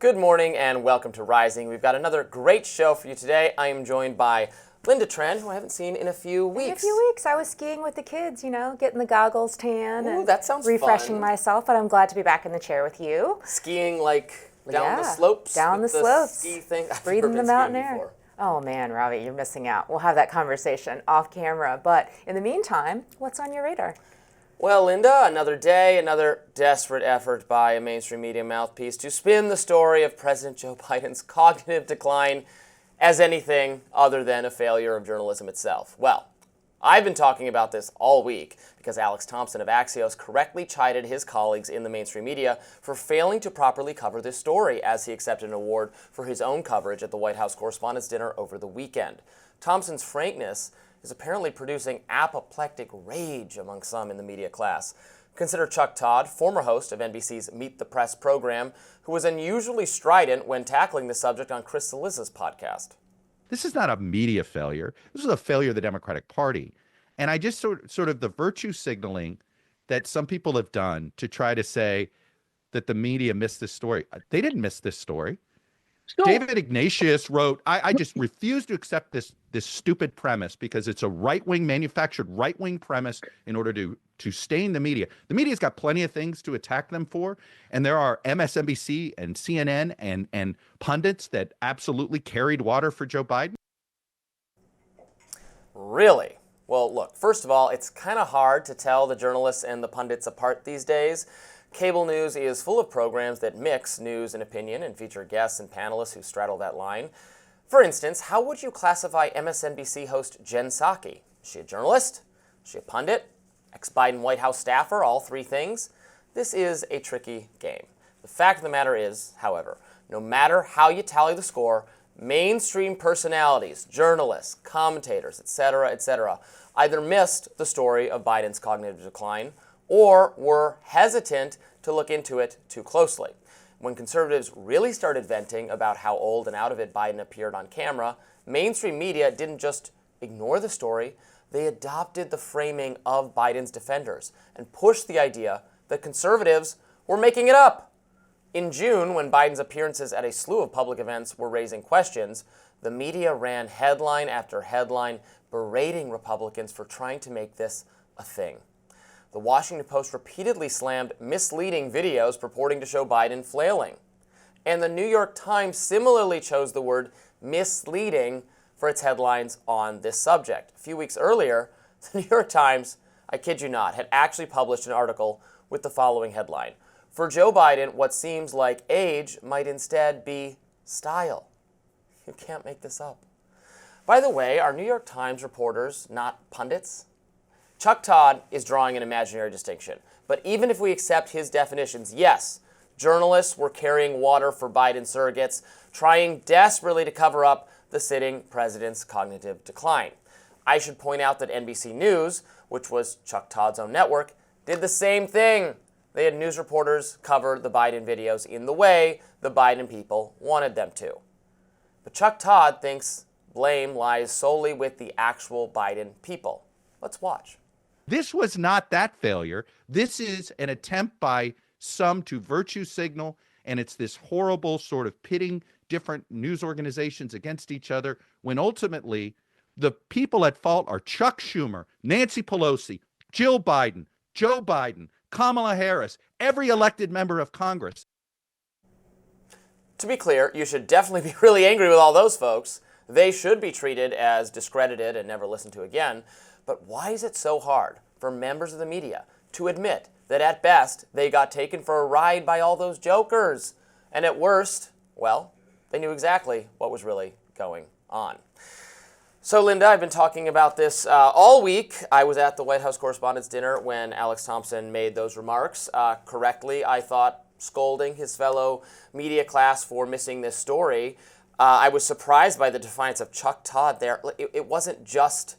Good morning and welcome to Rising. We've got another great show for you today. I am joined by Linda Tren, who I haven't seen in a few weeks. I was skiing with the kids, getting the goggles tan. Ooh, and that sounds refreshing fun. myself, but I'm glad to be back in the chair with you. Skiing down the slopes? Down with the slopes. Ski thing? I've Breathing never the been mountain skiing air. before. Oh man, Robby, you're missing out. We'll have that conversation off camera. But in the meantime, what's on your radar? Well, Linda, another day, another desperate effort by a mainstream media mouthpiece to spin the story of President Joe Biden's cognitive decline as anything other than a failure of journalism itself. Well, I've been talking about this all week because Alex Thompson of Axios correctly chided his colleagues in the mainstream media for failing to properly cover this story as he accepted an award for his own coverage at the White House Correspondents' Dinner over the weekend. Thompson's frankness is apparently producing apoplectic rage among some in the media class. Consider Chuck Todd, former host of NBC's Meet the Press program, who was unusually strident when tackling the subject on Chris Cillizza's podcast. This is not a media failure. This is a failure of the Democratic Party. And I just sort of the virtue signaling that some people have done to try to say that the media missed this story. They didn't miss this story. David Ignatius wrote, I just refuse to accept this stupid premise because it's a manufactured right-wing premise in order to stain the media. The media's got plenty of things to attack them for, and there are MSNBC and CNN and pundits that absolutely carried water for Joe Biden. Really? Well, look, first of all, it's kind of hard to tell the journalists and the pundits apart these days. Cable news is full of programs that mix news and opinion and feature guests and panelists who straddle that line. For instance, how would you classify MSNBC host Jen Psaki? Is she a journalist? Is she a pundit? Ex-Biden White House staffer? All three things? This is a tricky game. The fact of the matter is, however, no matter how you tally the score, mainstream personalities, journalists, commentators, etc., either missed the story of Biden's cognitive decline or were hesitant to look into it too closely. When conservatives really started venting about how old and out of it Biden appeared on camera, mainstream media didn't just ignore the story, they adopted the framing of Biden's defenders and pushed the idea that conservatives were making it up. In June, when Biden's appearances at a slew of public events were raising questions, the media ran headline after headline berating Republicans for trying to make this a thing. The Washington Post repeatedly slammed misleading videos purporting to show Biden flailing. And the New York Times similarly chose the word misleading for its headlines on this subject. A few weeks earlier, the New York Times, I kid you not, had actually published an article with the following headline: "For Joe Biden, what seems like age might instead be style." You can't make this up. By the way, are New York Times reporters not pundits? Chuck Todd is drawing an imaginary distinction. But even if we accept his definitions, yes, journalists were carrying water for Biden surrogates, trying desperately to cover up the sitting president's cognitive decline. I should point out that NBC News, which was Chuck Todd's own network, did the same thing. They had news reporters cover the Biden videos in the way the Biden people wanted them to. But Chuck Todd thinks blame lies solely with the actual Biden people. Let's watch. This was not that failure. This is an attempt by some to virtue signal, and it's this horrible sort of pitting different news organizations against each other, when ultimately the people at fault are Chuck Schumer, Nancy Pelosi, Jill Biden, Joe Biden, Kamala Harris, every elected member of Congress. To be clear, you should definitely be really angry with all those folks. They should be treated as discredited and never listened to again. But why is it so hard for members of the media to admit that at best they got taken for a ride by all those jokers? And at worst, well, they knew exactly what was really going on. So, Linda, I've been talking about this all week. I was at the White House Correspondents' Dinner when Alex Thompson made those remarks. Correctly, I thought, scolding his fellow media class for missing this story. I was surprised by the defiance of Chuck Todd there. It wasn't just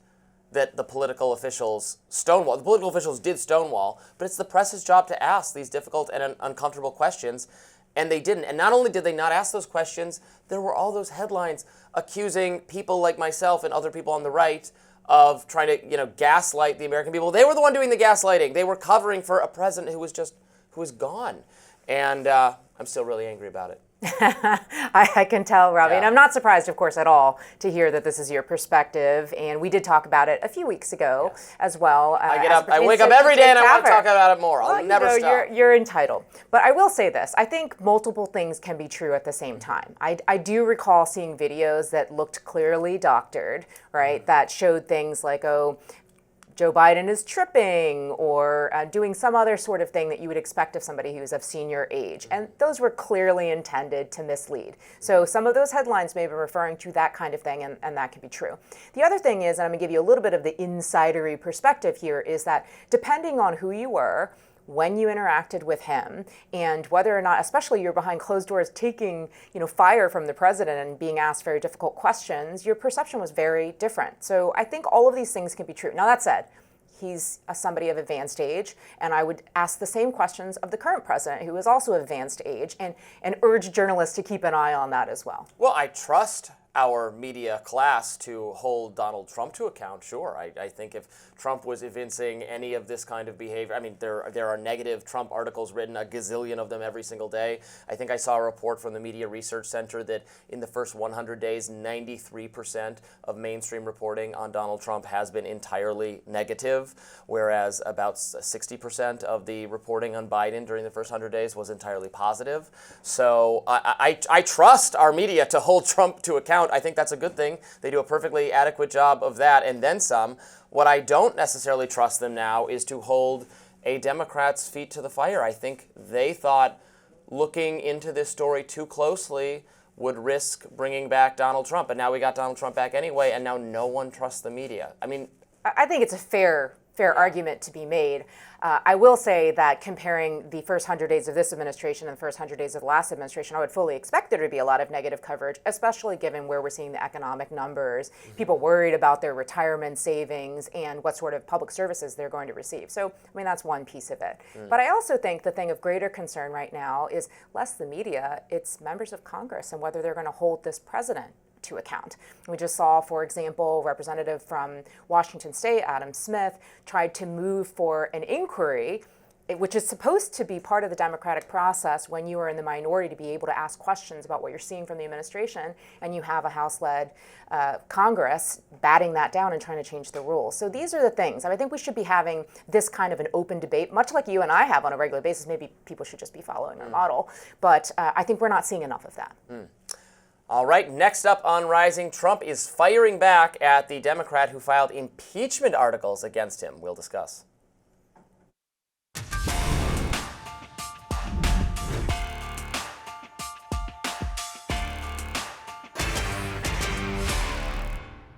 that the political officials stonewall. The political officials did stonewall, but it's the press's job to ask these difficult and uncomfortable questions, and they didn't. And not only did they not ask those questions, there were all those headlines accusing people like myself and other people on the right of trying to, gaslight the American people. They were the one doing the gaslighting. They were covering for a president who was gone. And I'm still really angry about it. I can tell, Robby, Yeah. and I'm not surprised, of course, at all to hear that this is your perspective. And we did talk about it a few weeks ago as well. I get up, I wake up every day and I want to talk about it more. I'll never stop. You're entitled. But I will say this. I think multiple things can be true at the same time. I do recall seeing videos that looked clearly doctored, right, that showed things like, oh, Joe Biden is tripping or doing some other sort of thing that you would expect of somebody who's of senior age. And those were clearly intended to mislead. So some of those headlines may be referring to that kind of thing, and that could be true. The other thing is, and I'm going to give you a little bit of the insidery perspective here, is that depending on who you were, when you interacted with him, and whether or not, especially you're behind closed doors taking, fire from the president and being asked very difficult questions, your perception was very different. So I think all of these things can be true. Now that said, he's somebody of advanced age, and I would ask the same questions of the current president, who is also of advanced age, and urge journalists to keep an eye on that as well. Well, I trust our media class to hold Donald Trump to account, sure. I think if Trump was evincing any of this kind of behavior, I mean, there are negative Trump articles written, a gazillion of them every single day. I think I saw a report from the Media Research Center that in the first 100 days, 93% of mainstream reporting on Donald Trump has been entirely negative, whereas about 60% of the reporting on Biden during the first 100 days was entirely positive. So I trust our media to hold Trump to account. I think that's a good thing. They do a perfectly adequate job of that and then some. What I don't necessarily trust them now is to hold a Democrat's feet to the fire. I think they thought looking into this story too closely would risk bringing back Donald Trump. But now we got Donald Trump back anyway, and now no one trusts the media. I mean, I think it's a fair argument to be made. I will say that comparing the first 100 days of this administration and the first 100 days of the last administration, I would fully expect there to be a lot of negative coverage, especially given where we're seeing the economic numbers, people worried about their retirement savings and what sort of public services they're going to receive. So, I mean, that's one piece of it. But I also think the thing of greater concern right now is less the media, it's members of Congress and whether they're going to hold this president to account. We just saw, for example, Representative from Washington State, Adam Smith, tried to move for an inquiry, which is supposed to be part of the democratic process when you are in the minority to be able to ask questions about what you're seeing from the administration, and you have a House-led Congress batting that down and trying to change the rules. So these are the things. I think we should be having this kind of an open debate, much like you and I have on a regular basis. Maybe people should just be following our model, but I think we're not seeing enough of that. All right, next up on Rising, Trump is firing back at the Democrat who filed impeachment articles against him. We'll discuss.